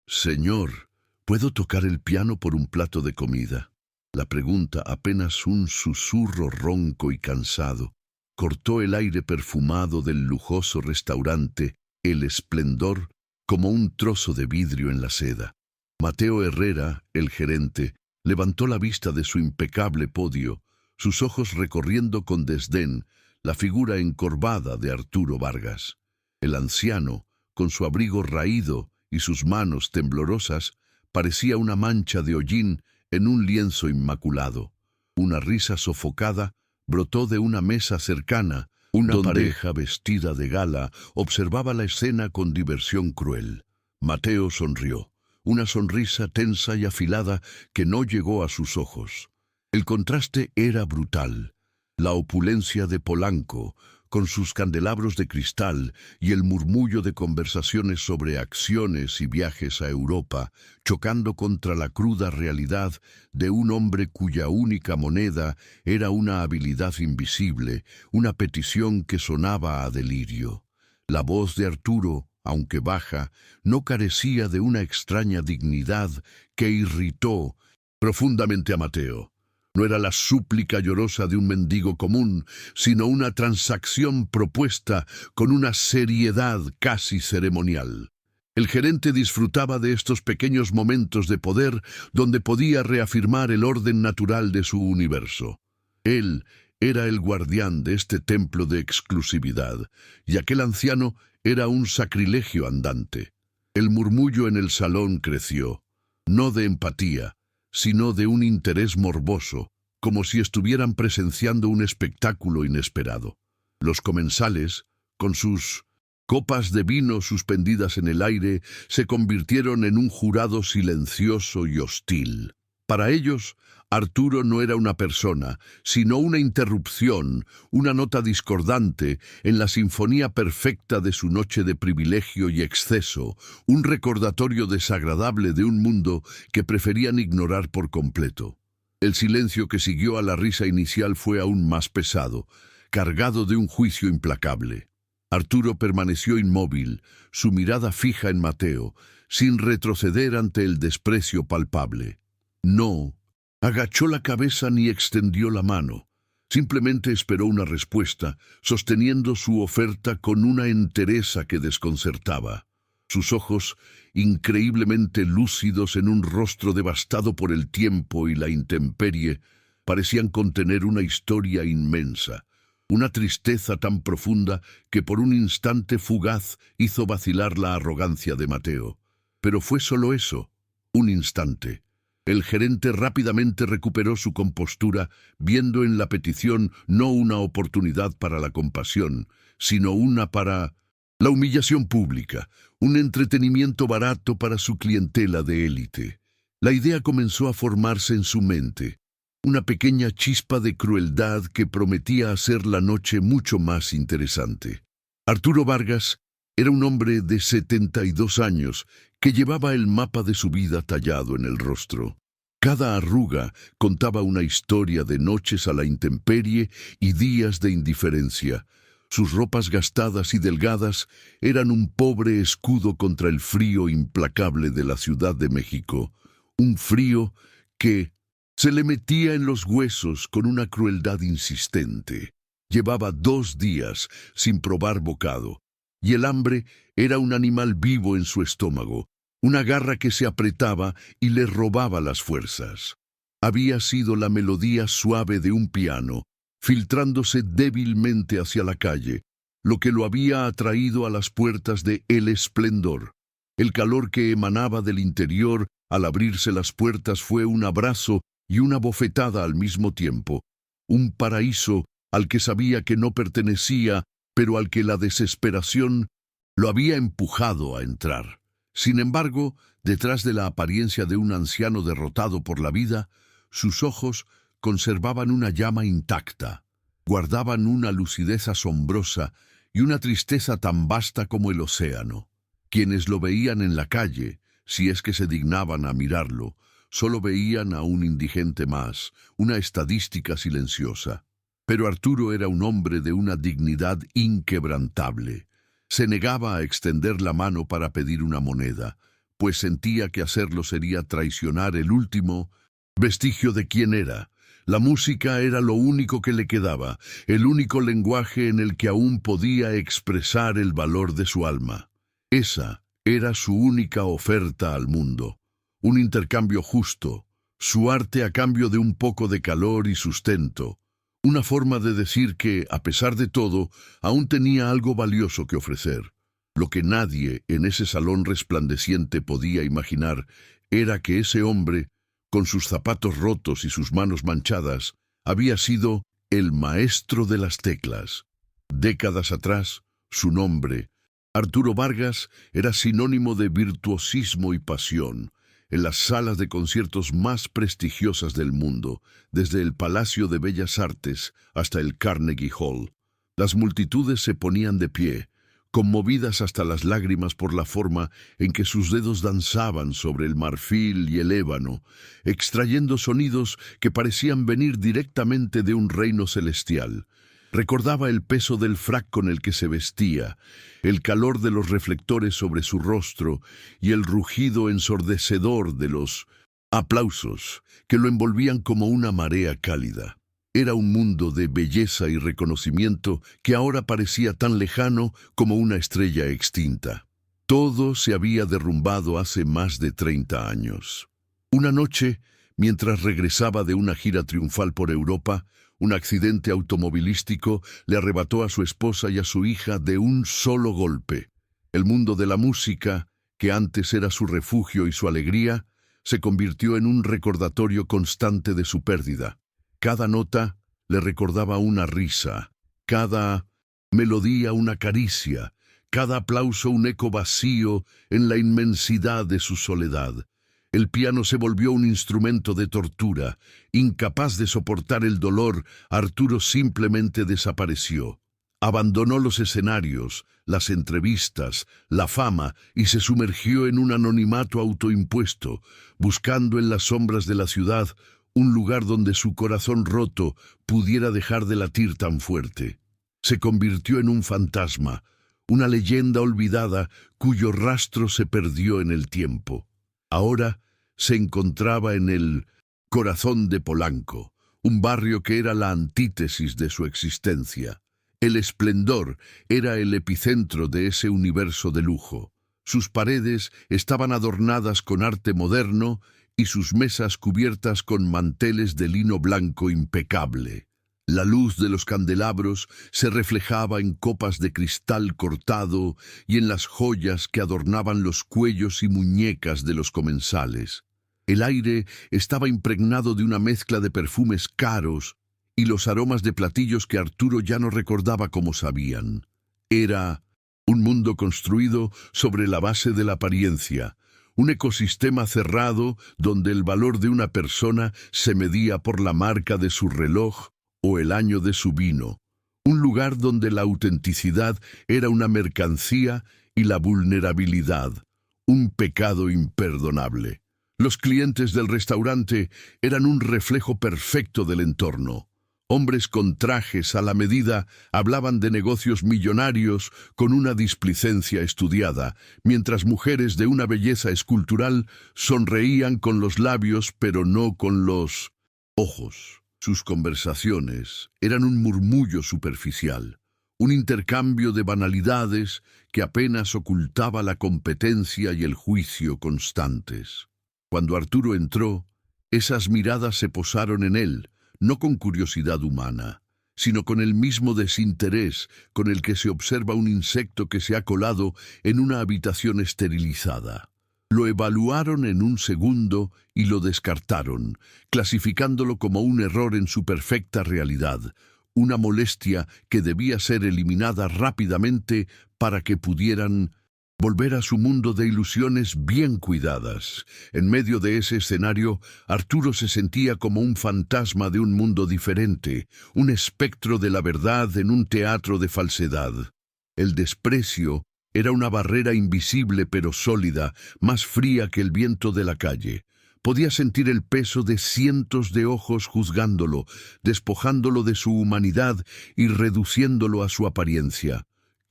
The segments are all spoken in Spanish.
Señor, ¿puedo tocar el piano por un plato de comida? La pregunta, apenas un susurro ronco y cansado, cortó el aire perfumado del lujoso restaurante El Esplendor como un trozo de vidrio en la seda. Mateo Herrera, el gerente, levantó la vista de su impecable podio, sus ojos recorriendo con desdén la figura encorvada de Arturo Vargas. El anciano, con su abrigo raído y sus manos temblorosas, parecía una mancha de hollín en un lienzo inmaculado. Una risa sofocada brotó de una mesa cercana. Una pareja vestida de gala observaba la escena con diversión cruel. Mateo sonrió, una sonrisa tensa y afilada que no llegó a sus ojos. El contraste era brutal. La opulencia de Polanco, con sus candelabros de cristal y el murmullo de conversaciones sobre acciones y viajes a Europa, chocando contra la cruda realidad de un hombre cuya única moneda era una habilidad invisible, una petición que sonaba a delirio. La voz de Arturo, aunque baja, no carecía de una extraña dignidad que irritó profundamente a Mateo. No era la súplica llorosa de un mendigo común, sino una transacción propuesta con una seriedad casi ceremonial. El gerente disfrutaba de estos pequeños momentos de poder donde podía reafirmar el orden natural de su universo. Él era el guardián de este templo de exclusividad, y aquel anciano era un sacrilegio andante. El murmullo en el salón creció, no de empatía, sino de un interés morboso, como si estuvieran presenciando un espectáculo inesperado. Los comensales, con sus copas de vino suspendidas en el aire, se convirtieron en un jurado silencioso y hostil. Para ellos, Arturo no era una persona, sino una interrupción, una nota discordante en la sinfonía perfecta de su noche de privilegio y exceso, un recordatorio desagradable de un mundo que preferían ignorar por completo. El silencio que siguió a la risa inicial fue aún más pesado, cargado de un juicio implacable. Arturo permaneció inmóvil, su mirada fija en Mateo, sin retroceder ante el desprecio palpable. No agachó la cabeza ni extendió la mano. Simplemente esperó una respuesta, sosteniendo su oferta con una entereza que desconcertaba. Sus ojos, increíblemente lúcidos en un rostro devastado por el tiempo y la intemperie, parecían contener una historia inmensa, una tristeza tan profunda que por un instante fugaz hizo vacilar la arrogancia de Mateo. Pero fue solo eso, un instante. El gerente rápidamente recuperó su compostura, viendo en la petición no una oportunidad para la compasión, sino una para la humillación pública, un entretenimiento barato para su clientela de élite. La idea comenzó a formarse en su mente, una pequeña chispa de crueldad que prometía hacer la noche mucho más interesante. Arturo Vargas era un hombre de 72 años que llevaba el mapa de su vida tallado en el rostro. Cada arruga contaba una historia de noches a la intemperie y días de indiferencia. Sus ropas gastadas y delgadas eran un pobre escudo contra el frío implacable de la Ciudad de México, un frío que se le metía en los huesos con una crueldad insistente. Llevaba 2 días sin probar bocado, y el hambre era un animal vivo en su estómago, una garra que se apretaba y le robaba las fuerzas. Había sido la melodía suave de un piano, filtrándose débilmente hacia la calle, lo que lo había atraído a las puertas de El Esplendor. El calor que emanaba del interior al abrirse las puertas fue un abrazo y una bofetada al mismo tiempo, un paraíso al que sabía que no pertenecía, pero al que la desesperación lo había empujado a entrar. Sin embargo, detrás de la apariencia de un anciano derrotado por la vida, sus ojos conservaban una llama intacta, guardaban una lucidez asombrosa y una tristeza tan vasta como el océano. Quienes lo veían en la calle, si es que se dignaban a mirarlo, solo veían a un indigente más, una estadística silenciosa. Pero Arturo era un hombre de una dignidad inquebrantable. Se negaba a extender la mano para pedir una moneda, pues sentía que hacerlo sería traicionar el último vestigio de quién era. La música era lo único que le quedaba, el único lenguaje en el que aún podía expresar el valor de su alma. Esa era su única oferta al mundo, un intercambio justo, su arte a cambio de un poco de calor y sustento, una forma de decir que, a pesar de todo, aún tenía algo valioso que ofrecer. Lo que nadie en ese salón resplandeciente podía imaginar era que ese hombre, con sus zapatos rotos y sus manos manchadas, había sido el maestro de las teclas. Décadas atrás, su nombre, Arturo Vargas, era sinónimo de virtuosismo y pasión. En las salas de conciertos más prestigiosas del mundo, desde el Palacio de Bellas Artes hasta el Carnegie Hall, las multitudes se ponían de pie, conmovidas hasta las lágrimas por la forma en que sus dedos danzaban sobre el marfil y el ébano, extrayendo sonidos que parecían venir directamente de un reino celestial. Recordaba el peso del frac con el que se vestía, el calor de los reflectores sobre su rostro y el rugido ensordecedor de los aplausos que lo envolvían como una marea cálida. Era un mundo de belleza y reconocimiento que ahora parecía tan lejano como una estrella extinta. Todo se había derrumbado hace más de 30 años. Una noche, mientras regresaba de una gira triunfal por Europa, un accidente automovilístico le arrebató a su esposa y a su hija de un solo golpe. El mundo de la música, que antes era su refugio y su alegría, se convirtió en un recordatorio constante de su pérdida. Cada nota le recordaba una risa, cada melodía una caricia, cada aplauso un eco vacío en la inmensidad de su soledad. El piano se volvió un instrumento de tortura. Incapaz de soportar el dolor, Arturo simplemente desapareció. Abandonó los escenarios, las entrevistas, la fama y se sumergió en un anonimato autoimpuesto, buscando en las sombras de la ciudad un lugar donde su corazón roto pudiera dejar de latir tan fuerte. Se convirtió en un fantasma, una leyenda olvidada cuyo rastro se perdió en el tiempo. Ahora se encontraba en el corazón de Polanco, un barrio que era la antítesis de su existencia. El Esplendor era el epicentro de ese universo de lujo. Sus paredes estaban adornadas con arte moderno y sus mesas cubiertas con manteles de lino blanco impecable. La luz de los candelabros se reflejaba en copas de cristal cortado y en las joyas que adornaban los cuellos y muñecas de los comensales. El aire estaba impregnado de una mezcla de perfumes caros y los aromas de platillos que Arturo ya no recordaba cómo sabían. Era un mundo construido sobre la base de la apariencia, un ecosistema cerrado donde el valor de una persona se medía por la marca de su reloj o el año de su vino, un lugar donde la autenticidad era una mercancía y la vulnerabilidad un pecado imperdonable. Los clientes del restaurante eran un reflejo perfecto del entorno. Hombres con trajes a la medida hablaban de negocios millonarios con una displicencia estudiada, mientras mujeres de una belleza escultural sonreían con los labios pero no con los ojos. Sus conversaciones eran un murmullo superficial, un intercambio de banalidades que apenas ocultaba la competencia y el juicio constantes. Cuando Arturo entró, esas miradas se posaron en él, no con curiosidad humana, sino con el mismo desinterés con el que se observa un insecto que se ha colado en una habitación esterilizada. Lo evaluaron en un segundo y lo descartaron, clasificándolo como un error en su perfecta realidad, una molestia que debía ser eliminada rápidamente para que pudieran volver a su mundo de ilusiones bien cuidadas. En medio de ese escenario, Arturo se sentía como un fantasma de un mundo diferente, un espectro de la verdad en un teatro de falsedad. El desprecio era una barrera invisible pero sólida, más fría que el viento de la calle. Podía sentir el peso de cientos de ojos juzgándolo, despojándolo de su humanidad y reduciéndolo a su apariencia.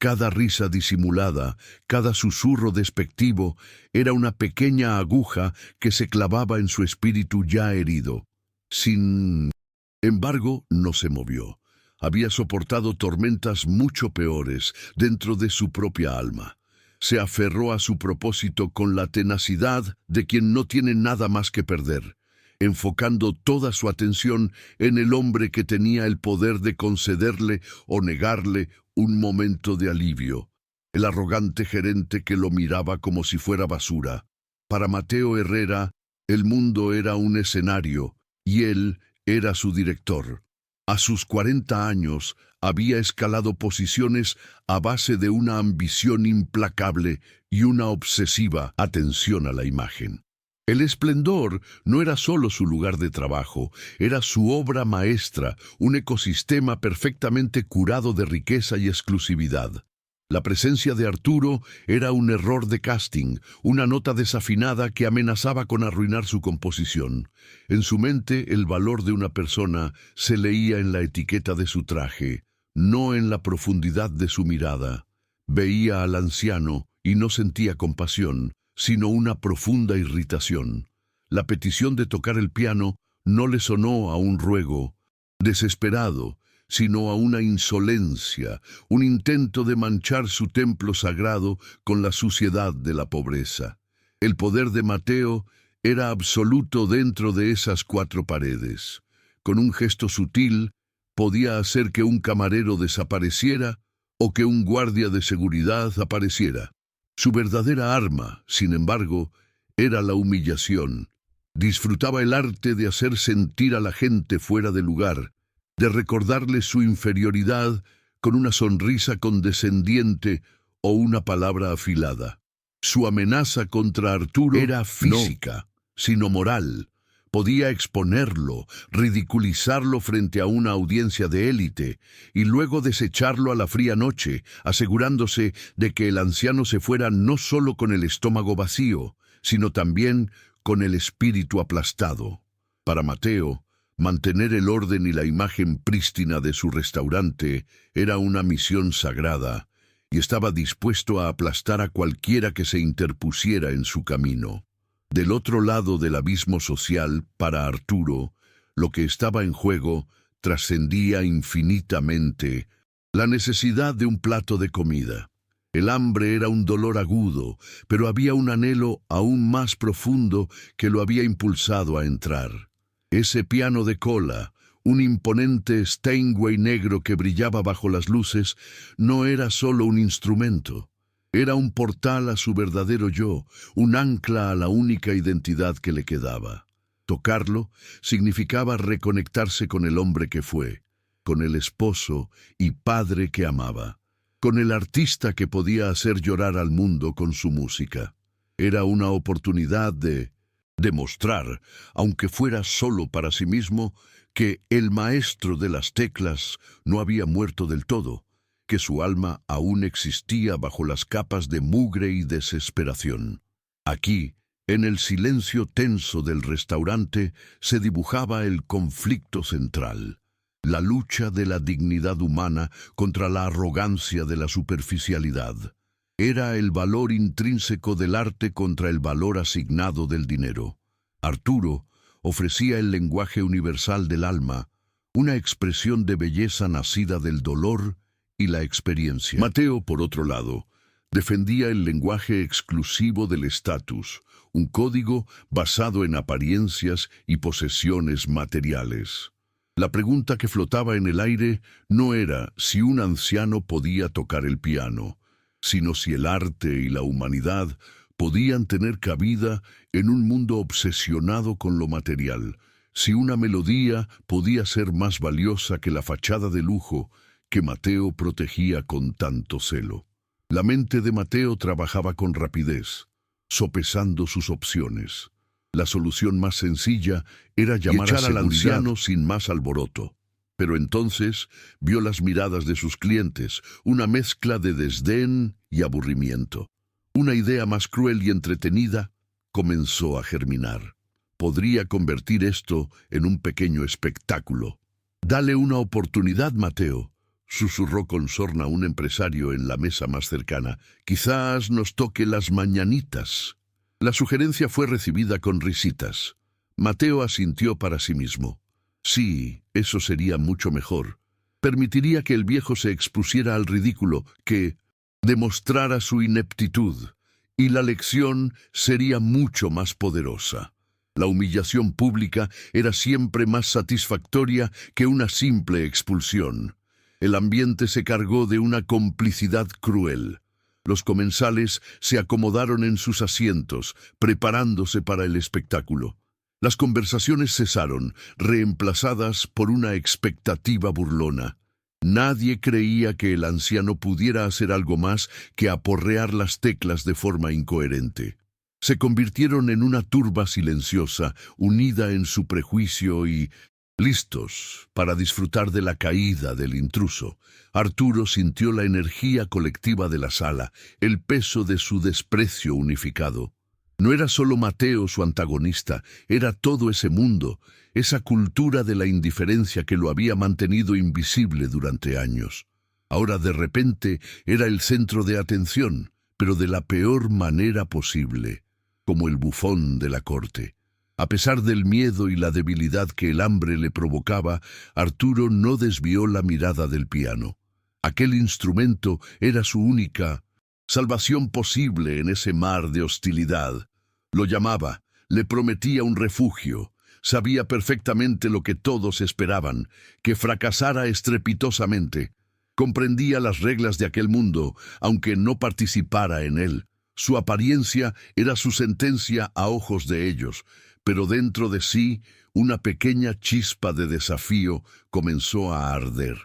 Cada risa disimulada, cada susurro despectivo, era una pequeña aguja que se clavaba en su espíritu ya herido. Sin embargo, no se movió. Había soportado tormentas mucho peores dentro de su propia alma. Se aferró a su propósito con la tenacidad de quien no tiene nada más que perder, enfocando toda su atención en el hombre que tenía el poder de concederle o negarle un momento de alivio, el arrogante gerente que lo miraba como si fuera basura. Para Mateo Herrera, el mundo era un escenario y él era su director. A sus 40 años había escalado posiciones a base de una ambición implacable y una obsesiva atención a la imagen. El esplendor no era solo su lugar de trabajo, era su obra maestra, un ecosistema perfectamente curado de riqueza y exclusividad. La presencia de Arturo era un error de casting, una nota desafinada que amenazaba con arruinar su composición. En su mente, el valor de una persona se leía en la etiqueta de su traje, no en la profundidad de su mirada. Veía al anciano y no sentía compasión, sino una profunda irritación. La petición de tocar el piano no le sonó a un ruego desesperado, sino a una insolencia, un intento de manchar su templo sagrado con la suciedad de la pobreza. El poder de Mateo era absoluto dentro de esas 4 paredes. Con un gesto sutil, podía hacer que un camarero desapareciera o que un guardia de seguridad apareciera. Su verdadera arma, sin embargo, era la humillación. Disfrutaba el arte de hacer sentir a la gente fuera de lugar, de recordarle su inferioridad con una sonrisa condescendiente o una palabra afilada. Su amenaza contra Arturo era física, sino moral. Podía exponerlo, ridiculizarlo frente a una audiencia de élite y luego desecharlo a la fría noche, asegurándose de que el anciano se fuera no solo con el estómago vacío, sino también con el espíritu aplastado. Para Mateo, mantener el orden y la imagen prístina de su restaurante era una misión sagrada, y estaba dispuesto a aplastar a cualquiera que se interpusiera en su camino. Del otro lado del abismo social, para Arturo, lo que estaba en juego trascendía infinitamente la necesidad de un plato de comida. El hambre era un dolor agudo, pero había un anhelo aún más profundo que lo había impulsado a entrar. Ese piano de cola, un imponente Steinway negro que brillaba bajo las luces, no era solo un instrumento. Era un portal a su verdadero yo, un ancla a la única identidad que le quedaba. Tocarlo significaba reconectarse con el hombre que fue, con el esposo y padre que amaba, con el artista que podía hacer llorar al mundo con su música. Era una oportunidad de demostrar, aunque fuera solo para sí mismo, que el maestro de las teclas no había muerto del todo, que su alma aún existía bajo las capas de mugre y desesperación. Aquí, en el silencio tenso del restaurante, se dibujaba el conflicto central, la lucha de la dignidad humana contra la arrogancia de la superficialidad. Era el valor intrínseco del arte contra el valor asignado del dinero. Arturo ofrecía el lenguaje universal del alma, una expresión de belleza nacida del dolor y la experiencia. Mateo, por otro lado, defendía el lenguaje exclusivo del estatus, un código basado en apariencias y posesiones materiales. La pregunta que flotaba en el aire no era si un anciano podía tocar el piano, sino si el arte y la humanidad podían tener cabida en un mundo obsesionado con lo material, si una melodía podía ser más valiosa que la fachada de lujo que Mateo protegía con tanto celo. La mente de Mateo trabajaba con rapidez, sopesando sus opciones. La solución más sencilla era llamar al anciano sin más alboroto. Pero entonces vio las miradas de sus clientes, una mezcla de desdén y aburrimiento. Una idea más cruel y entretenida comenzó a germinar. Podría convertir esto en un pequeño espectáculo. Dale una oportunidad, Mateo. susurró con sorna un empresario en la mesa más cercana. Quizás nos toque las mañanitas. La sugerencia fue recibida con risitas. Mateo asintió para sí mismo. Sí, eso sería mucho mejor. Permitiría que el viejo se expusiera al ridículo, que demostrara su ineptitud, y la lección sería mucho más poderosa. La humillación pública era siempre más satisfactoria que una simple expulsión. El ambiente se cargó de una complicidad cruel. Los comensales se acomodaron en sus asientos, preparándose para el espectáculo. Las conversaciones cesaron, reemplazadas por una expectativa burlona. Nadie creía que el anciano pudiera hacer algo más que aporrear las teclas de forma incoherente. Se convirtieron en una turba silenciosa, unida en su prejuicio y listos para disfrutar de la caída del intruso. Arturo sintió la energía colectiva de la sala, el peso de su desprecio unificado. No era solo Mateo su antagonista, era todo ese mundo, esa cultura de la indiferencia que lo había mantenido invisible durante años. Ahora de repente era el centro de atención, pero de la peor manera posible, como el bufón de la corte. A pesar del miedo y la debilidad que el hambre le provocaba, Arturo no desvió la mirada del piano. Aquel instrumento era su única salvación posible en ese mar de hostilidad. Lo llamaba, le prometía un refugio. Sabía perfectamente lo que todos esperaban, que fracasara estrepitosamente. Comprendía las reglas de aquel mundo, aunque no participara en él. Su apariencia era su sentencia a ojos de ellos, pero dentro de sí una pequeña chispa de desafío comenzó a arder.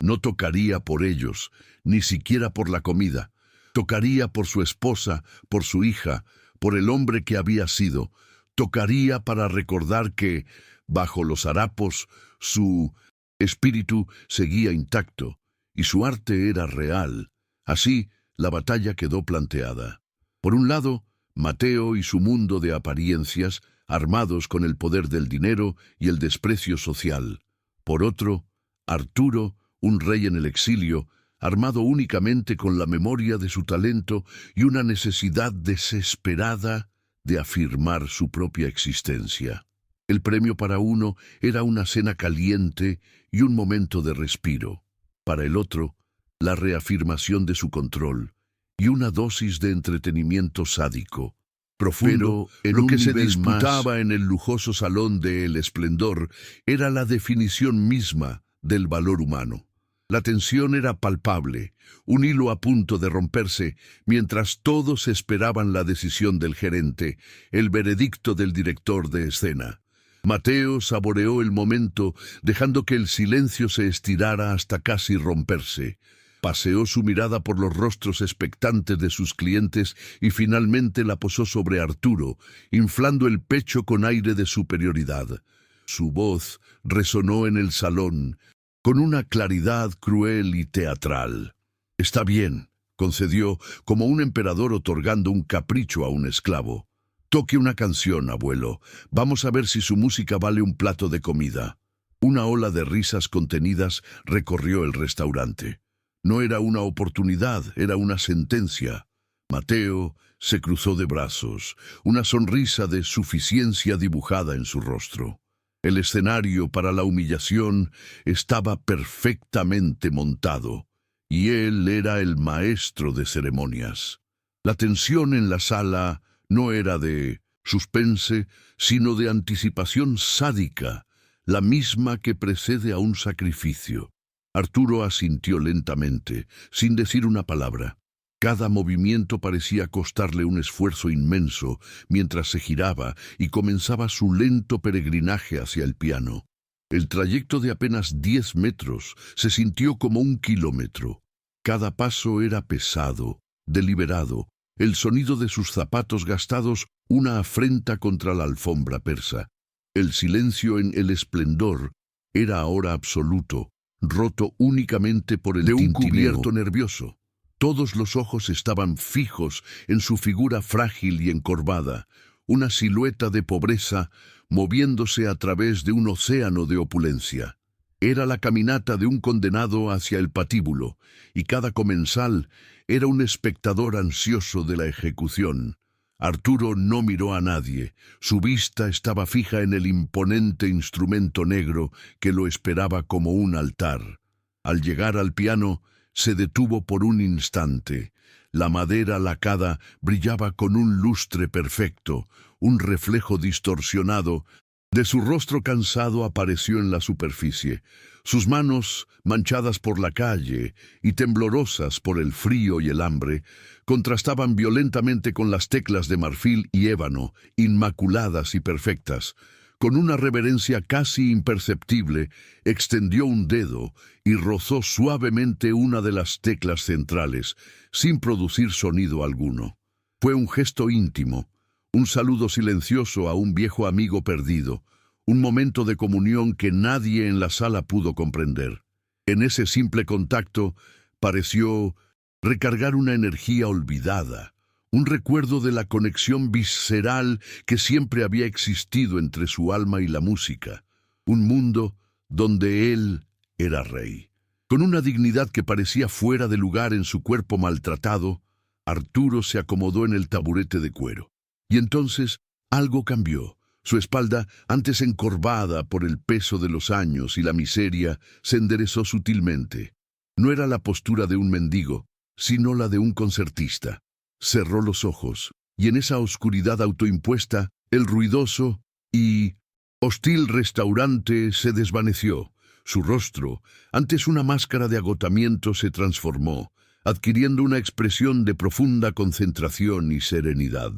No tocaría por ellos, ni siquiera por la comida. Tocaría por su esposa, por su hija, por el hombre que había sido. Tocaría para recordar que, bajo los harapos, su espíritu seguía intacto, y su arte era real. Así, la batalla quedó planteada. Por un lado, Mateo y su mundo de apariencias, armados con el poder del dinero y el desprecio social. Por otro, Arturo, un rey en el exilio, armado únicamente con la memoria de su talento y una necesidad desesperada de afirmar su propia existencia. El premio para uno era una cena caliente y un momento de respiro. Para el otro, la reafirmación de su control y una dosis de entretenimiento sádico, profundo. Pero lo que se disputaba en el lujoso salón de El Esplendor era la definición misma del valor humano. La tensión era palpable, un hilo a punto de romperse, mientras todos esperaban la decisión del gerente, el veredicto del director de escena. Mateo saboreó el momento, dejando que el silencio se estirara hasta casi romperse. Paseó su mirada por los rostros expectantes de sus clientes y finalmente la posó sobre Arturo, inflando el pecho con aire de superioridad. Su voz resonó en el salón, con una claridad cruel y teatral. «Está bien», concedió, como un emperador otorgando un capricho a un esclavo. «Toque una canción, abuelo. Vamos a ver si su música vale un plato de comida». Una ola de risas contenidas recorrió el restaurante. No era una oportunidad, era una sentencia. Mateo se cruzó de brazos, una sonrisa de suficiencia dibujada en su rostro. El escenario para la humillación estaba perfectamente montado, y él era el maestro de ceremonias. La tensión en la sala no era de suspense, sino de anticipación sádica, la misma que precede a un sacrificio. Arturo asintió lentamente, sin decir una palabra. Cada movimiento parecía costarle un esfuerzo inmenso mientras se giraba y comenzaba su lento peregrinaje hacia el piano. El trayecto de apenas 10 metros se sintió como 1 kilómetro. Cada paso era pesado, deliberado, el sonido de sus zapatos gastados una afrenta contra la alfombra persa. El silencio en El Esplendor era ahora absoluto, roto únicamente por el tintineo cubierto nervioso. Todos los ojos estaban fijos en su figura frágil y encorvada, una silueta de pobreza moviéndose a través de un océano de opulencia. Era la caminata de un condenado hacia el patíbulo, y cada comensal era un espectador ansioso de la ejecución. Arturo no miró a nadie. Su vista estaba fija en el imponente instrumento negro que lo esperaba como un altar. Al llegar al piano, se detuvo por un instante. La madera lacada brillaba con un lustre perfecto, un reflejo distorsionado de su rostro cansado apareció en la superficie. Sus manos, manchadas por la calle y temblorosas por el frío y el hambre, contrastaban violentamente con las teclas de marfil y ébano, inmaculadas y perfectas. Con una reverencia casi imperceptible, extendió un dedo y rozó suavemente una de las teclas centrales, sin producir sonido alguno. Fue un gesto íntimo, un saludo silencioso a un viejo amigo perdido, un momento de comunión que nadie en la sala pudo comprender. En ese simple contacto pareció recargar una energía olvidada, un recuerdo de la conexión visceral que siempre había existido entre su alma y la música, un mundo donde él era rey. Con una dignidad que parecía fuera de lugar en su cuerpo maltratado, Arturo se acomodó en el taburete de cuero. Y entonces algo cambió. Su espalda, antes encorvada por el peso de los años y la miseria, se enderezó sutilmente. No era la postura de un mendigo, sino la de un concertista. Cerró los ojos, y en esa oscuridad autoimpuesta, el ruidoso y hostil restaurante se desvaneció. Su rostro, antes una máscara de agotamiento, se transformó, adquiriendo una expresión de profunda concentración y serenidad.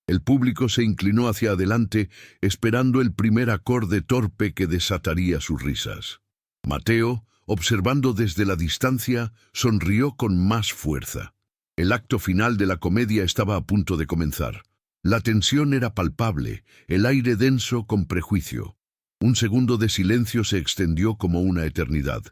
El público se inclinó hacia adelante, esperando el primer acorde torpe que desataría sus risas. Mateo, observando desde la distancia, sonrió con más fuerza. El acto final de la comedia estaba a punto de comenzar. La tensión era palpable, el aire denso con prejuicio. Un segundo de silencio se extendió como una eternidad.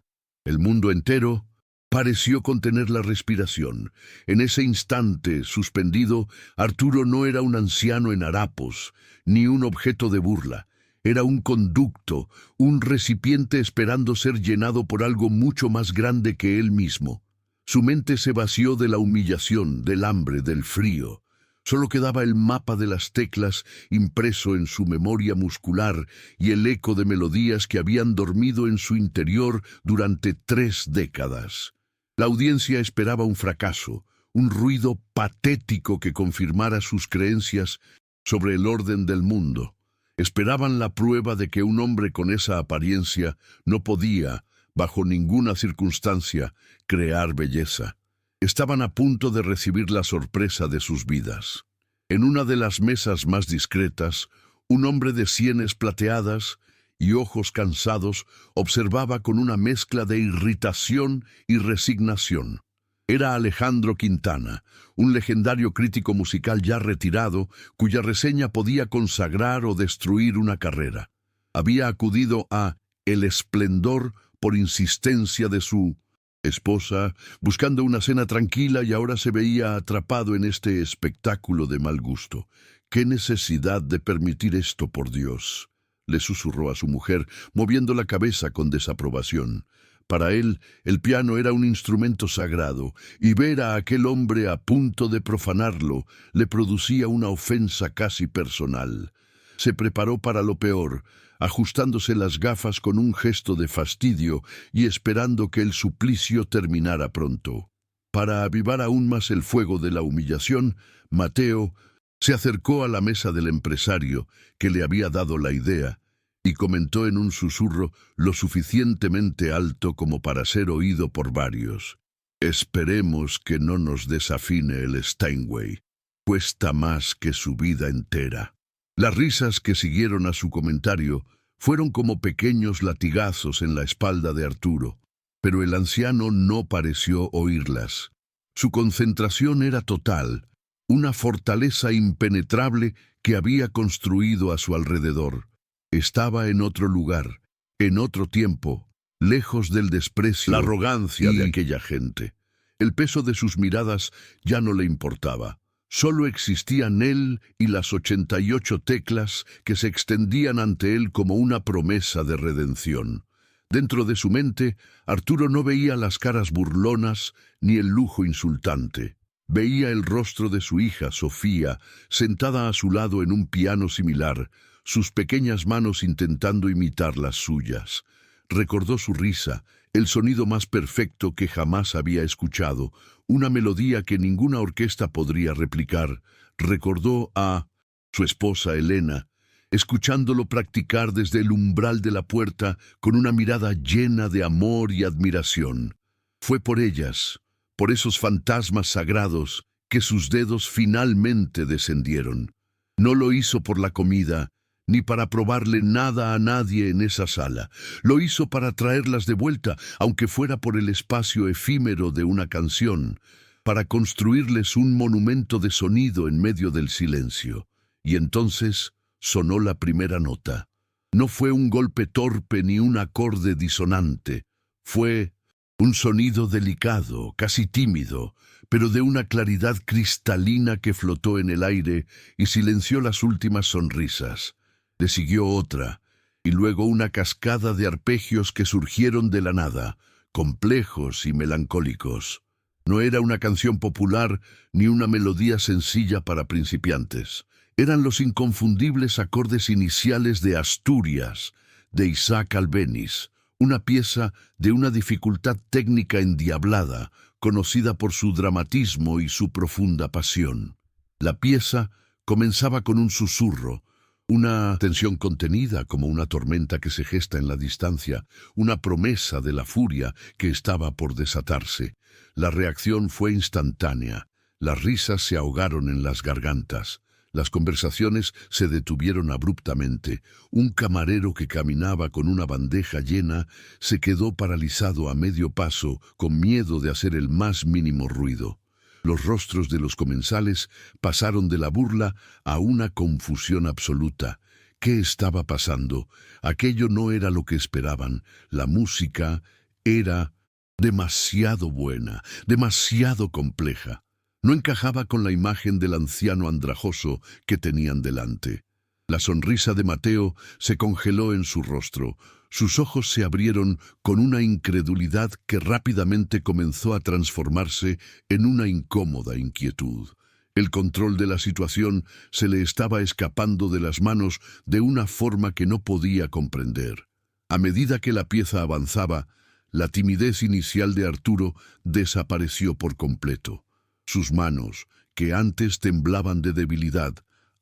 El mundo entero pareció contener la respiración. En ese instante, suspendido, Arturo no era un anciano en harapos, ni un objeto de burla. Era un conducto, un recipiente esperando ser llenado por algo mucho más grande que él mismo. Su mente se vació de la humillación, del hambre, del frío. Solo quedaba el mapa de las teclas impreso en su memoria muscular y el eco de melodías que habían dormido en su interior durante 3 décadas. La audiencia esperaba un fracaso, un ruido patético que confirmara sus creencias sobre el orden del mundo. Esperaban la prueba de que un hombre con esa apariencia no podía, bajo ninguna circunstancia, crear belleza. Estaban a punto de recibir la sorpresa de sus vidas. En una de las mesas más discretas, un hombre de sienes plateadas y ojos cansados observaba con una mezcla de irritación y resignación. Era Alejandro Quintana, un legendario crítico musical ya retirado, cuya reseña podía consagrar o destruir una carrera. Había acudido a El Esplendor por insistencia de su esposa, buscando una cena tranquila, y ahora se veía atrapado en este espectáculo de mal gusto. «¿Qué necesidad de permitir esto, por Dios?», le susurró a su mujer, moviendo la cabeza con desaprobación. Para él, el piano era un instrumento sagrado, y ver a aquel hombre a punto de profanarlo le producía una ofensa casi personal. Se preparó para lo peor, ajustándose las gafas con un gesto de fastidio y esperando que el suplicio terminara pronto. Para avivar aún más el fuego de la humillación, Mateo se acercó a la mesa del empresario que le había dado la idea y comentó en un susurro lo suficientemente alto como para ser oído por varios: «Esperemos que no nos desafine el Steinway. Cuesta más que su vida entera». Las risas que siguieron a su comentario fueron como pequeños latigazos en la espalda de Arturo, pero el anciano no pareció oírlas. Su concentración era total, una fortaleza impenetrable que había construido a su alrededor. Estaba en otro lugar, en otro tiempo, lejos del desprecio, la arrogancia de aquella gente. El peso de sus miradas ya no le importaba. Solo existían él y las 88 teclas que se extendían ante él como una promesa de redención. Dentro de su mente, Arturo no veía las caras burlonas ni el lujo insultante. Veía el rostro de su hija, Sofía, sentada a su lado en un piano similar, sus pequeñas manos intentando imitar las suyas. Recordó su risa, el sonido más perfecto que jamás había escuchado, una melodía que ninguna orquesta podría replicar. Recordó a su esposa Elena, escuchándolo practicar desde el umbral de la puerta con una mirada llena de amor y admiración. Fue por ellas, por esos fantasmas sagrados, que sus dedos finalmente descendieron. No lo hizo por la comida, ni para probarle nada a nadie en esa sala. Lo hizo para traerlas de vuelta, aunque fuera por el espacio efímero de una canción, para construirles un monumento de sonido en medio del silencio. Y entonces sonó la primera nota. No fue un golpe torpe ni un acorde disonante. Fue un sonido delicado, casi tímido, pero de una claridad cristalina que flotó en el aire y silenció las últimas sonrisas. Le siguió otra, y luego una cascada de arpegios que surgieron de la nada, complejos y melancólicos. No era una canción popular ni una melodía sencilla para principiantes. Eran los inconfundibles acordes iniciales de Asturias, de Isaac Albéniz, una pieza de una dificultad técnica endiablada, conocida por su dramatismo y su profunda pasión. La pieza comenzaba con un susurro, una tensión contenida como una tormenta que se gesta en la distancia, una promesa de la furia que estaba por desatarse. La reacción fue instantánea. Las risas se ahogaron en las gargantas. Las conversaciones se detuvieron abruptamente. Un camarero que caminaba con una bandeja llena se quedó paralizado a medio paso, con miedo de hacer el más mínimo ruido. Los rostros de los comensales pasaron de la burla a una confusión absoluta. ¿Qué estaba pasando? Aquello no era lo que esperaban. La música era demasiado buena, demasiado compleja. No encajaba con la imagen del anciano andrajoso que tenían delante. La sonrisa de Mateo se congeló en su rostro. Sus ojos se abrieron con una incredulidad que rápidamente comenzó a transformarse en una incómoda inquietud. El control de la situación se le estaba escapando de las manos de una forma que no podía comprender. A medida que la pieza avanzaba, la timidez inicial de Arturo desapareció por completo. Sus manos, que antes temblaban de debilidad,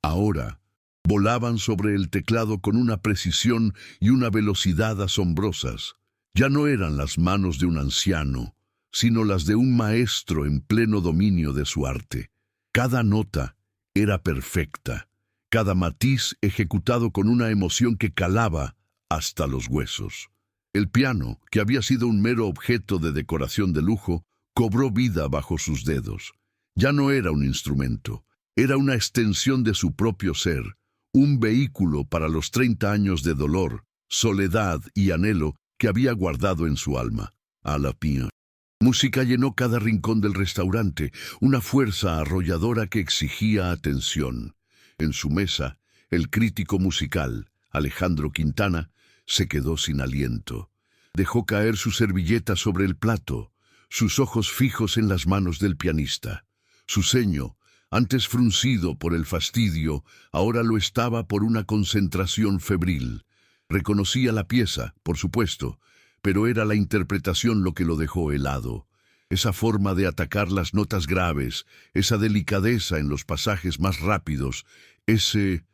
ahora volaban sobre el teclado con una precisión y una velocidad asombrosas. Ya no eran las manos de un anciano, sino las de un maestro en pleno dominio de su arte. Cada nota era perfecta, cada matiz ejecutado con una emoción que calaba hasta los huesos. El piano, que había sido un mero objeto de decoración de lujo, cobró vida bajo sus dedos. Ya no era un instrumento, era una extensión de su propio ser, un vehículo para los 30 años de dolor, soledad y anhelo que había guardado en su alma. A la pía. Música llenó cada rincón del restaurante, una fuerza arrolladora que exigía atención. En su mesa, el crítico musical, Alejandro Quintana, se quedó sin aliento. Dejó caer su servilleta sobre el plato, sus ojos fijos en las manos del pianista. Su ceño, antes fruncido por el fastidio, ahora lo estaba por una concentración febril. Reconocía la pieza, por supuesto, pero era la interpretación lo que lo dejó helado. Esa forma de atacar las notas graves, esa delicadeza en los pasajes más rápidos, ese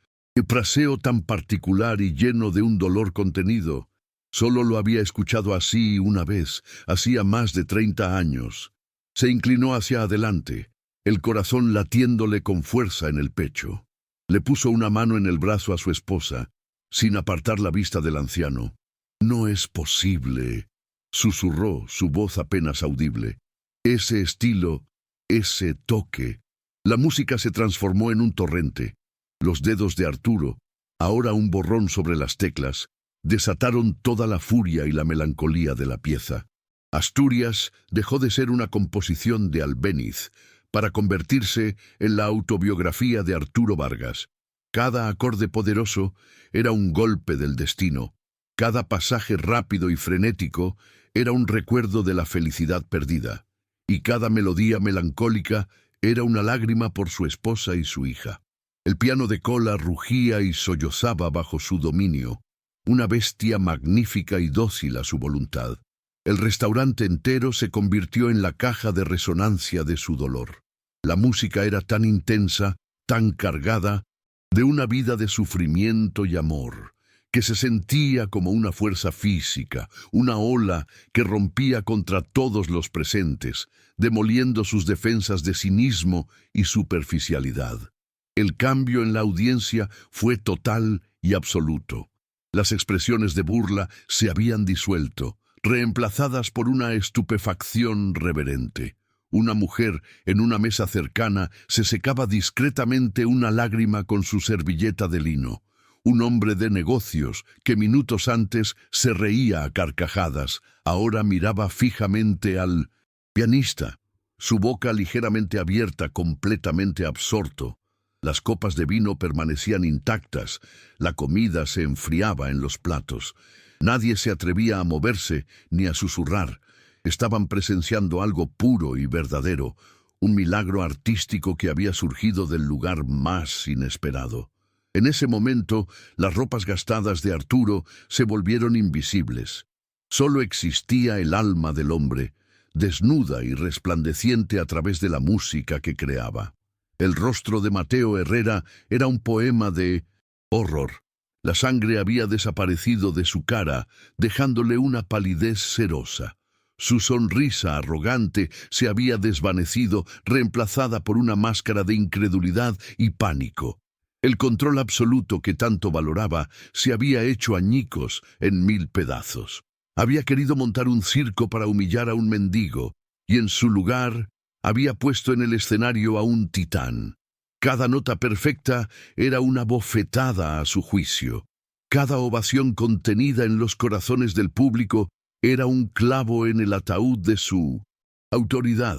fraseo tan particular y lleno de un dolor contenido. Solo lo había escuchado así una vez, hacía más de 30 años. Se inclinó hacia adelante, el corazón latiéndole con fuerza en el pecho. Le puso una mano en el brazo a su esposa, sin apartar la vista del anciano. «No es posible», susurró, su voz apenas audible. «Ese estilo, ese toque». La música se transformó en un torrente. Los dedos de Arturo, ahora un borrón sobre las teclas, desataron toda la furia y la melancolía de la pieza. Asturias dejó de ser una composición de Albéniz para convertirse en la autobiografía de Arturo Vargas. Cada acorde poderoso era un golpe del destino, Cada pasaje rápido y frenético era un recuerdo de la felicidad perdida, y cada melodía melancólica era una lágrima por su esposa y su hija. El piano de cola rugía y sollozaba bajo su dominio, una bestia magnífica y dócil a su voluntad. El restaurante entero se convirtió en la caja de resonancia de su dolor. La música era tan intensa, tan cargada, de una vida de sufrimiento y amor, que se sentía como una fuerza física, una ola que rompía contra todos los presentes, demoliendo sus defensas de cinismo y superficialidad. El cambio en la audiencia fue total y absoluto. Las expresiones de burla se habían disuelto, reemplazadas por una estupefacción reverente. Una mujer en una mesa cercana se secaba discretamente una lágrima con su servilleta de lino. Un hombre de negocios, que minutos antes se reía a carcajadas, ahora miraba fijamente al pianista, su boca ligeramente abierta, completamente absorto. Las copas de vino permanecían intactas, la comida se enfriaba en los platos. Nadie se atrevía a moverse ni a susurrar. Estaban presenciando algo puro y verdadero, un milagro artístico que había surgido del lugar más inesperado. En ese momento, las ropas gastadas de Arturo se volvieron invisibles. Solo existía el alma del hombre, desnuda y resplandeciente a través de la música que creaba. El rostro de Mateo Herrera era un poema de horror. La sangre había desaparecido de su cara, dejándole una palidez cerosa. Su sonrisa arrogante se había desvanecido, reemplazada por una máscara de incredulidad y pánico. El control absoluto que tanto valoraba se había hecho añicos en 1000 pedazos. Había querido montar un circo para humillar a un mendigo, y en su lugar había puesto en el escenario a un titán. Cada nota perfecta era una bofetada a su juicio. Cada ovación contenida en los corazones del público era un clavo en el ataúd de su autoridad.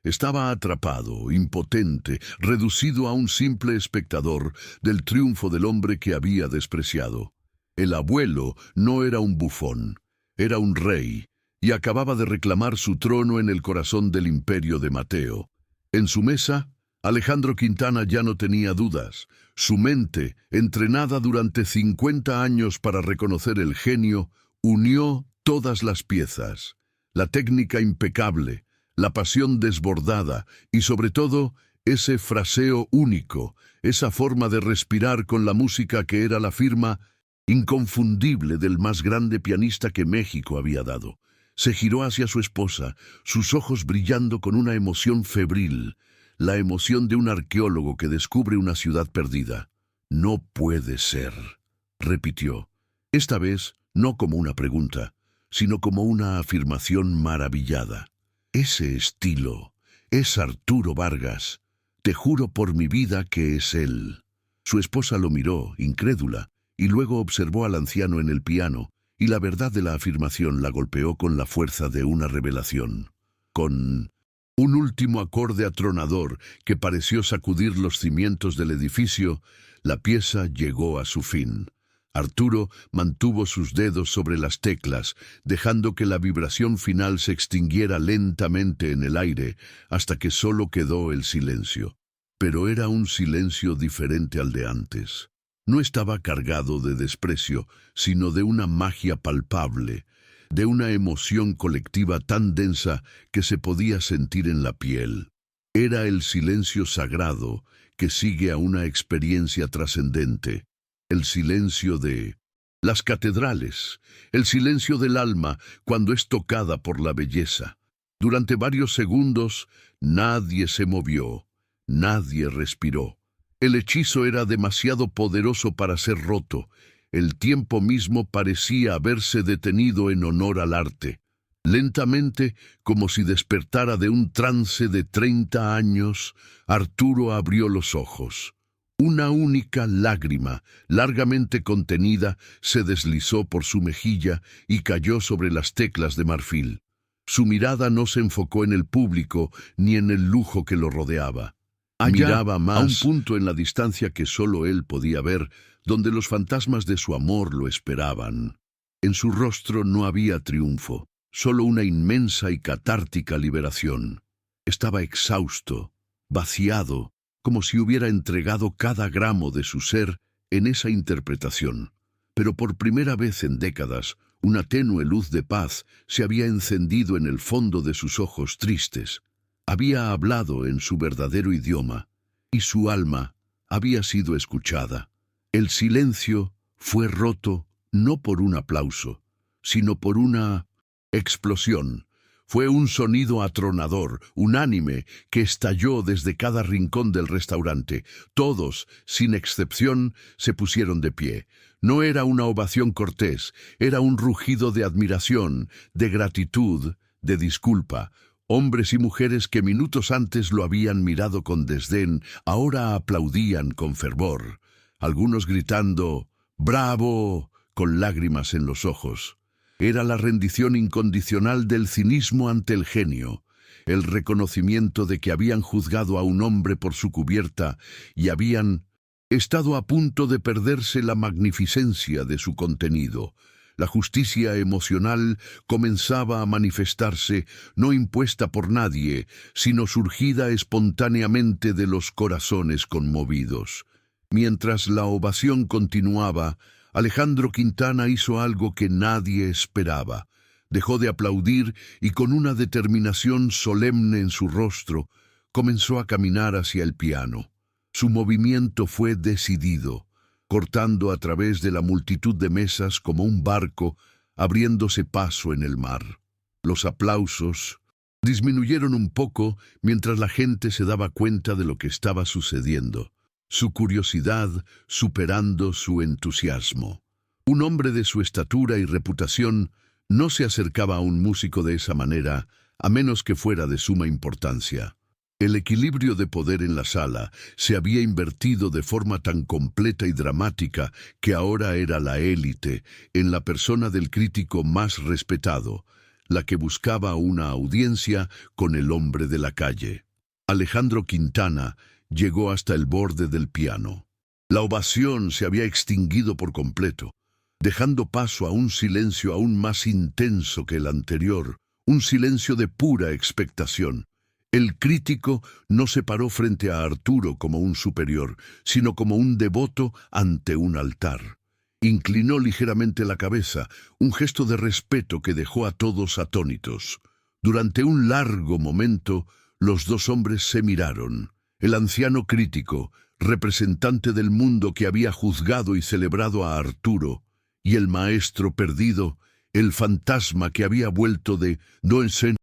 Estaba atrapado, impotente, reducido a un simple espectador del triunfo del hombre que había despreciado. El abuelo no era un bufón, era un rey, y acababa de reclamar su trono en el corazón del imperio de Mateo. En su mesa, Alejandro Quintana ya no tenía dudas. Su mente, entrenada durante 50 años para reconocer el genio, unió todas las piezas. La técnica impecable, la pasión desbordada y, sobre todo, ese fraseo único, esa forma de respirar con la música que era la firma inconfundible del más grande pianista que México había dado. Se giró hacia su esposa, sus ojos brillando con una emoción febril, la emoción de un arqueólogo que descubre una ciudad perdida. «No puede ser», repitió, esta vez no como una pregunta, sino como una afirmación maravillada. «Ese estilo es Arturo Vargas. Te juro por mi vida que es él». Su esposa lo miró, incrédula, y luego observó al anciano en el piano, y la verdad de la afirmación la golpeó con la fuerza de una revelación. Con un último acorde atronador que pareció sacudir los cimientos del edificio, la pieza llegó a su fin. Arturo mantuvo sus dedos sobre las teclas, dejando que la vibración final se extinguiera lentamente en el aire, hasta que solo quedó el silencio. Pero era un silencio diferente al de antes. No estaba cargado de desprecio, sino de una magia palpable, de una emoción colectiva tan densa que se podía sentir en la piel. Era el silencio sagrado que sigue a una experiencia trascendente. El silencio de las catedrales, el silencio del alma cuando es tocada por la belleza. Durante varios segundos nadie se movió, nadie respiró. El hechizo era demasiado poderoso para ser roto. El tiempo mismo parecía haberse detenido en honor al arte. Lentamente, como si despertara de un trance de 30 años, Arturo abrió los ojos. Una única lágrima, largamente contenida, se deslizó por su mejilla y cayó sobre las teclas de marfil. Su mirada no se enfocó en el público ni en el lujo que lo rodeaba. Miraba más a un punto en la distancia que solo él podía ver, donde los fantasmas de su amor lo esperaban. En su rostro no había triunfo, solo una inmensa y catártica liberación. Estaba exhausto, vaciado, como si hubiera entregado cada gramo de su ser en esa interpretación. Pero por primera vez en décadas, una tenue luz de paz se había encendido en el fondo de sus ojos tristes. Había hablado en su verdadero idioma, y su alma había sido escuchada. El silencio fue roto no por un aplauso, sino por una explosión. Fue un sonido atronador, unánime, que estalló desde cada rincón del restaurante. Todos, sin excepción, se pusieron de pie. No era una ovación cortés, era un rugido de admiración, de gratitud, de disculpa. Hombres y mujeres que minutos antes lo habían mirado con desdén, ahora aplaudían con fervor. Algunos gritando «¡Bravo!» con lágrimas en los ojos. Era la rendición incondicional del cinismo ante el genio, el reconocimiento de que habían juzgado a un hombre por su cubierta y habían estado a punto de perderse la magnificencia de su contenido. La justicia emocional comenzaba a manifestarse, no impuesta por nadie, sino surgida espontáneamente de los corazones conmovidos. Mientras la ovación continuaba, Alejandro Quintana hizo algo que nadie esperaba. Dejó de aplaudir y con una determinación solemne en su rostro, comenzó a caminar hacia el piano. Su movimiento fue decidido, cortando a través de la multitud de mesas como un barco, abriéndose paso en el mar. Los aplausos disminuyeron un poco mientras la gente se daba cuenta de lo que estaba sucediendo. Su curiosidad superando su entusiasmo. Un hombre de su estatura y reputación no se acercaba a un músico de esa manera, a menos que fuera de suma importancia. El equilibrio de poder en la sala se había invertido de forma tan completa y dramática que ahora era la élite, en la persona del crítico más respetado, la que buscaba una audiencia con el hombre de la calle. Alejandro Quintana llegó hasta el borde del piano. La ovación se había extinguido por completo, dejando paso a un silencio aún más intenso que el anterior, un silencio de pura expectación. El crítico no se paró frente a Arturo como un superior, sino como un devoto ante un altar. Inclinó ligeramente la cabeza, un gesto de respeto que dejó a todos atónitos. Durante un largo momento, los dos hombres se miraron. El anciano crítico, representante del mundo que había juzgado y celebrado a Arturo, y el maestro perdido, el fantasma que había vuelto de Doensen,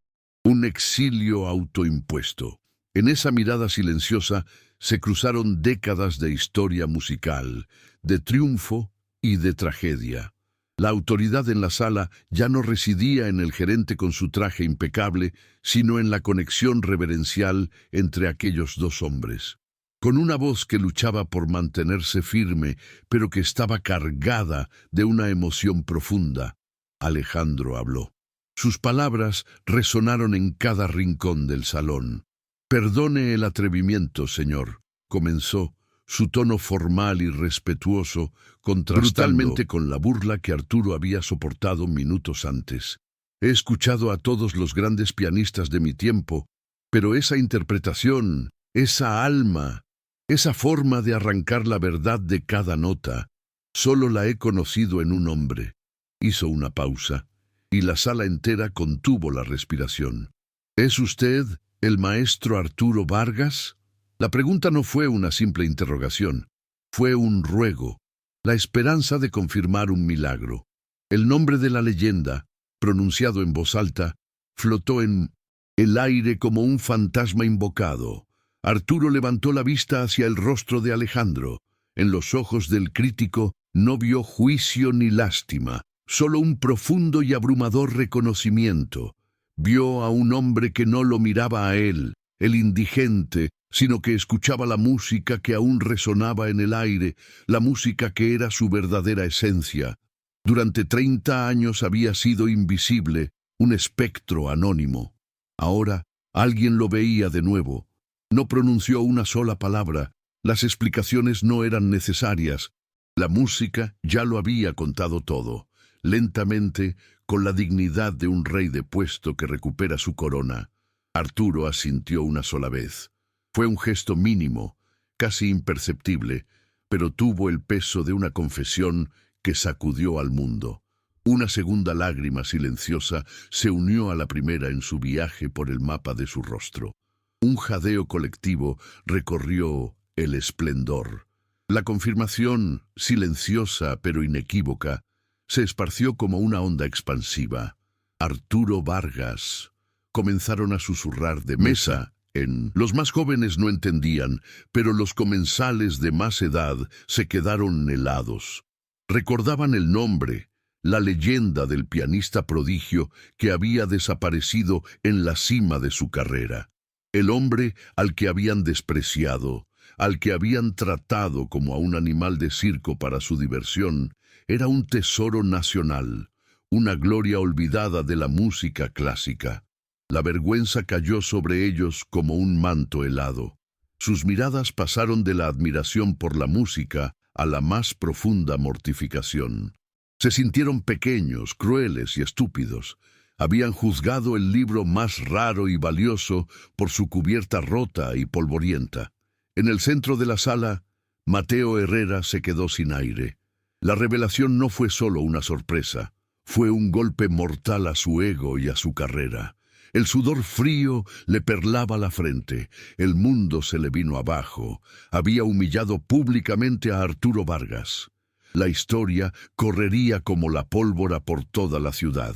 un exilio autoimpuesto. En esa mirada silenciosa se cruzaron décadas de historia musical, de triunfo y de tragedia. La autoridad en la sala ya no residía en el gerente con su traje impecable, sino en la conexión reverencial entre aquellos dos hombres. Con una voz que luchaba por mantenerse firme, pero que estaba cargada de una emoción profunda, Alejandro habló. Sus palabras resonaron en cada rincón del salón. «Perdone el atrevimiento, señor», comenzó, su tono formal y respetuoso, contrastando con la burla que Arturo había soportado minutos antes. «He escuchado a todos los grandes pianistas de mi tiempo, pero esa interpretación, esa alma, esa forma de arrancar la verdad de cada nota, solo la he conocido en un hombre». Hizo una pausa, y la sala entera contuvo la respiración. «¿Es usted el maestro Arturo Vargas?» La pregunta no fue una simple interrogación, fue un ruego, la esperanza de confirmar un milagro. El nombre de la leyenda, pronunciado en voz alta, flotó en el aire como un fantasma invocado. Arturo levantó la vista hacia el rostro de Alejandro. En los ojos del crítico no vio juicio ni lástima, solo un profundo y abrumador reconocimiento. Vio a un hombre que no lo miraba a él, el indigente, sino que escuchaba la música que aún resonaba en el aire, la música que era su verdadera esencia. Durante 30 años había sido invisible, un espectro anónimo. Ahora alguien lo veía de nuevo. No pronunció una sola palabra, las explicaciones no eran necesarias. La música ya lo había contado todo. Lentamente, con la dignidad de un rey depuesto que recupera su corona, Arturo asintió una sola vez. Fue un gesto mínimo, casi imperceptible, pero tuvo el peso de una confesión que sacudió al mundo. Una segunda lágrima silenciosa se unió a la primera en su viaje por el mapa de su rostro. Un jadeo colectivo recorrió el esplendor. La confirmación, silenciosa pero inequívoca, se esparció como una onda expansiva. Arturo Vargas. Comenzaron a susurrar de mesa en... Los más jóvenes no entendían, pero los comensales de más edad se quedaron helados. Recordaban el nombre, la leyenda del pianista prodigio que había desaparecido en la cima de su carrera. El hombre al que habían despreciado, al que habían tratado como a un animal de circo para su diversión, era un tesoro nacional, una gloria olvidada de la música clásica. La vergüenza cayó sobre ellos como un manto helado. Sus miradas pasaron de la admiración por la música a la más profunda mortificación. Se sintieron pequeños, crueles y estúpidos. Habían juzgado el libro más raro y valioso por su cubierta rota y polvorienta. En el centro de la sala, Mateo Herrera se quedó sin aire. La revelación no fue solo una sorpresa, fue un golpe mortal a su ego y a su carrera. El sudor frío le perlaba la frente, el mundo se le vino abajo. Había humillado públicamente a Arturo Vargas. La historia correría como la pólvora por toda la ciudad.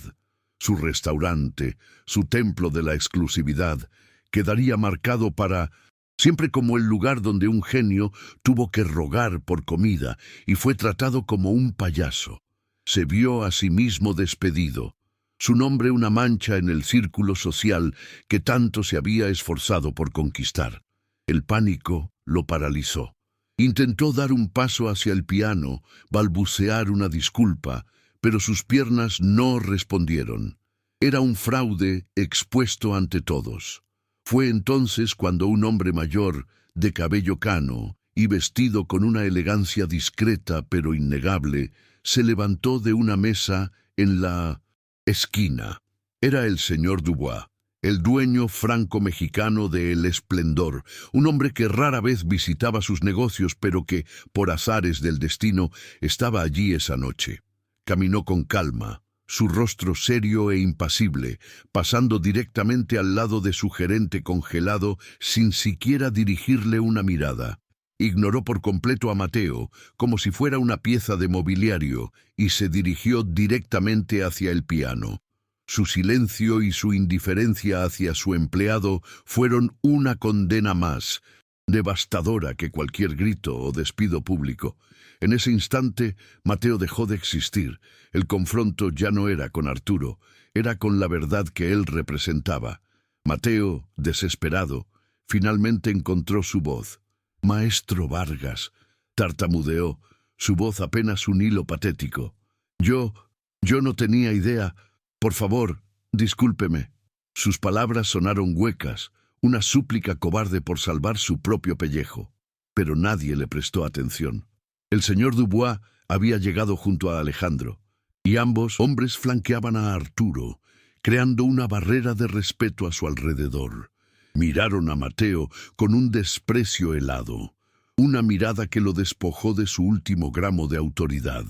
Su restaurante, su templo de la exclusividad, quedaría marcado para siempre como el lugar donde un genio tuvo que rogar por comida y fue tratado como un payaso. Se vio a sí mismo despedido. Su nombre una mancha en el círculo social que tanto se había esforzado por conquistar. El pánico lo paralizó. Intentó dar un paso hacia el piano, balbucear una disculpa, pero sus piernas no respondieron. Era un fraude expuesto ante todos. Fue entonces cuando un hombre mayor, de cabello cano y vestido con una elegancia discreta pero innegable, se levantó de una mesa en la esquina. Era el señor Dubois, el dueño franco-mexicano de El Esplendor, un hombre que rara vez visitaba sus negocios, pero que, por azares del destino, estaba allí esa noche. Caminó con calma, su rostro serio e impasible, pasando directamente al lado de su gerente congelado sin siquiera dirigirle una mirada. Ignoró por completo a Mateo, como si fuera una pieza de mobiliario, y se dirigió directamente hacia el piano. Su silencio y su indiferencia hacia su empleado fueron una condena más, devastadora que cualquier grito o despido público. En ese instante, Mateo dejó de existir. El confronto ya no era con Arturo, era con la verdad que él representaba. Mateo, desesperado, finalmente encontró su voz. «Maestro Vargas», tartamudeó, su voz apenas un hilo patético. Yo no tenía idea. Por favor, discúlpeme». Sus palabras sonaron huecas, una súplica cobarde por salvar su propio pellejo. Pero nadie le prestó atención. El señor Dubois había llegado junto a Alejandro, y ambos hombres flanqueaban a Arturo, creando una barrera de respeto a su alrededor. Miraron a Mateo con un desprecio helado, una mirada que lo despojó de su último gramo de autoridad.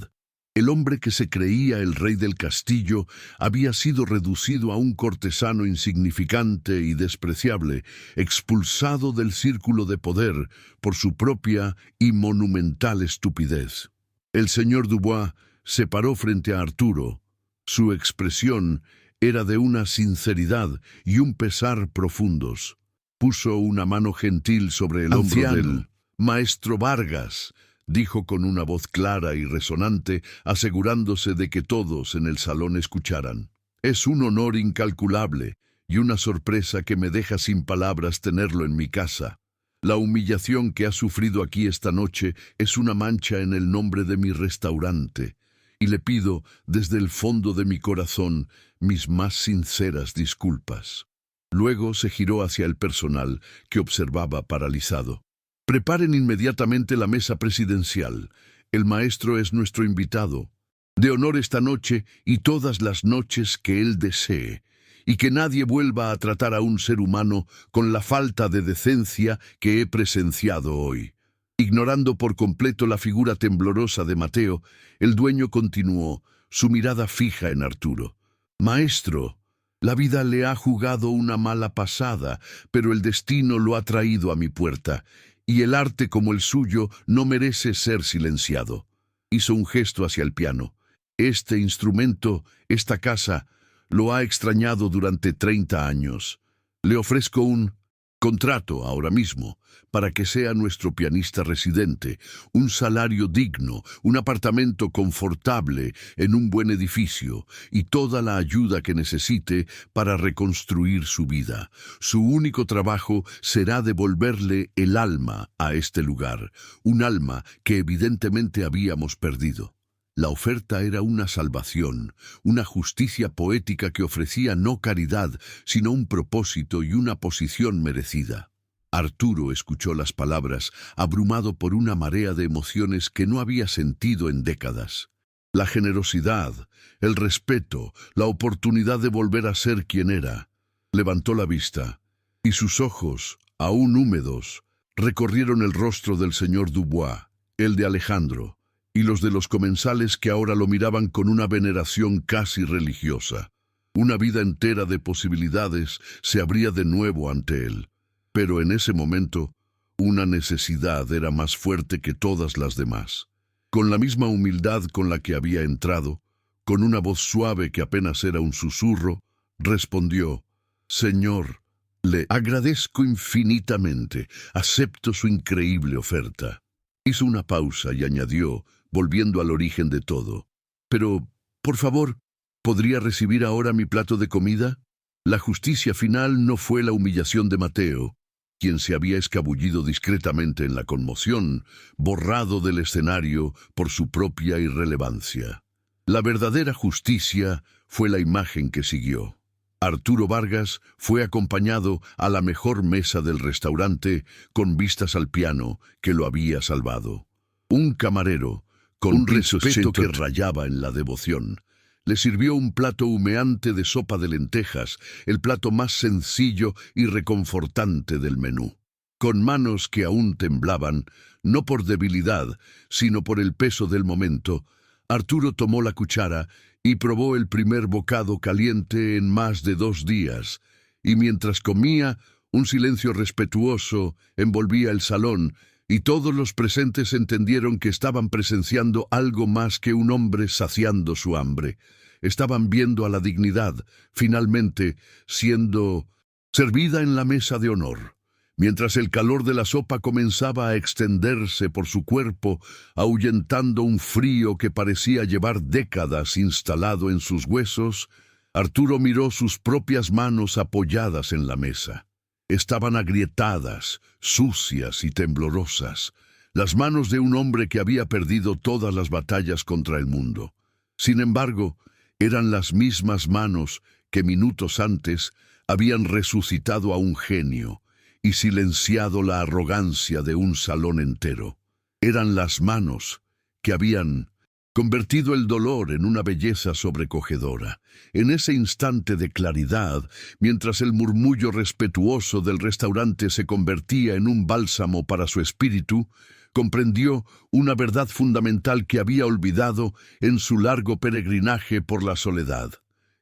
El hombre que se creía el rey del castillo había sido reducido a un cortesano insignificante y despreciable, expulsado del círculo de poder por su propia y monumental estupidez. El señor Dubois se paró frente a Arturo. Su expresión era de una sinceridad y un pesar profundos. Puso una mano gentil sobre el hombro del «Maestro Vargas», dijo con una voz clara y resonante, asegurándose de que todos en el salón escucharan. «Es un honor incalculable y una sorpresa que me deja sin palabras tenerlo en mi casa. La humillación que ha sufrido aquí esta noche es una mancha en el nombre de mi restaurante, y le pido desde el fondo de mi corazón mis más sinceras disculpas». Luego se giró hacia el personal, que observaba paralizado. «Preparen inmediatamente la mesa presidencial. El maestro es nuestro invitado». De honor esta noche y todas las noches que él desee, y que nadie vuelva a tratar a un ser humano con la falta de decencia que he presenciado hoy. Ignorando por completo la figura temblorosa de Mateo, el dueño continuó, su mirada fija en Arturo. «Maestro, la vida le ha jugado una mala pasada, pero el destino lo ha traído a mi puerta, y el arte como el suyo no merece ser silenciado». Hizo un gesto hacia el piano. «Este instrumento, esta casa, lo ha extrañado durante 30 años. Le ofrezco un contrato ahora mismo para que sea nuestro pianista residente, un salario digno, un apartamento confortable en un buen edificio y toda la ayuda que necesite para reconstruir su vida. Su único trabajo será devolverle el alma a este lugar, un alma que evidentemente habíamos perdido». La oferta era una salvación, una justicia poética que ofrecía no caridad, sino un propósito y una posición merecida. Arturo escuchó las palabras, abrumado por una marea de emociones que no había sentido en décadas. La generosidad, el respeto, la oportunidad de volver a ser quien era. Levantó la vista, y sus ojos, aún húmedos, recorrieron el rostro del señor Dubois, el de Alejandro, y los de los comensales que ahora lo miraban con una veneración casi religiosa. Una vida entera de posibilidades se abría de nuevo ante él. Pero en ese momento, una necesidad era más fuerte que todas las demás. Con la misma humildad con la que había entrado, con una voz suave que apenas era un susurro, respondió: «Señor, le agradezco infinitamente, acepto su increíble oferta». Hizo una pausa y añadió, volviendo al origen de todo: «Pero, por favor, ¿podría recibir ahora mi plato de comida?». La justicia final no fue la humillación de Mateo, quien se había escabullido discretamente en la conmoción, borrado del escenario por su propia irrelevancia. La verdadera justicia fue la imagen que siguió. Arturo Vargas fue acompañado a la mejor mesa del restaurante con vistas al piano que lo había salvado. Un camarero, con un respeto que rayaba en la devoción, le sirvió un plato humeante de sopa de lentejas, el plato más sencillo y reconfortante del menú. Con manos que aún temblaban, no por debilidad, sino por el peso del momento, Arturo tomó la cuchara y probó el primer bocado caliente en más de 2 días, y mientras comía, un silencio respetuoso envolvía el salón, y todos los presentes entendieron que estaban presenciando algo más que un hombre saciando su hambre. Estaban viendo a la dignidad, finalmente, siendo servida en la mesa de honor. Mientras el calor de la sopa comenzaba a extenderse por su cuerpo, ahuyentando un frío que parecía llevar décadas instalado en sus huesos, Arturo miró sus propias manos apoyadas en la mesa. Estaban agrietadas, sucias y temblorosas, las manos de un hombre que había perdido todas las batallas contra el mundo. Sin embargo, eran las mismas manos que minutos antes habían resucitado a un genio y silenciado la arrogancia de un salón entero. Eran las manos que habían convertido el dolor en una belleza sobrecogedora. En ese instante de claridad, mientras el murmullo respetuoso del restaurante se convertía en un bálsamo para su espíritu, comprendió una verdad fundamental que había olvidado en su largo peregrinaje por la soledad.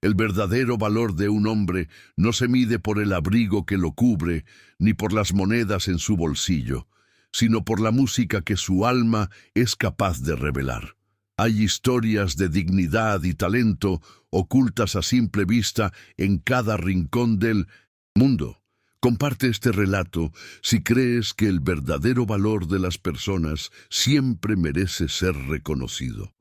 El verdadero valor de un hombre no se mide por el abrigo que lo cubre, ni por las monedas en su bolsillo, sino por la música que su alma es capaz de revelar. Hay historias de dignidad y talento ocultas a simple vista en cada rincón del mundo. Comparte este relato si crees que el verdadero valor de las personas siempre merece ser reconocido.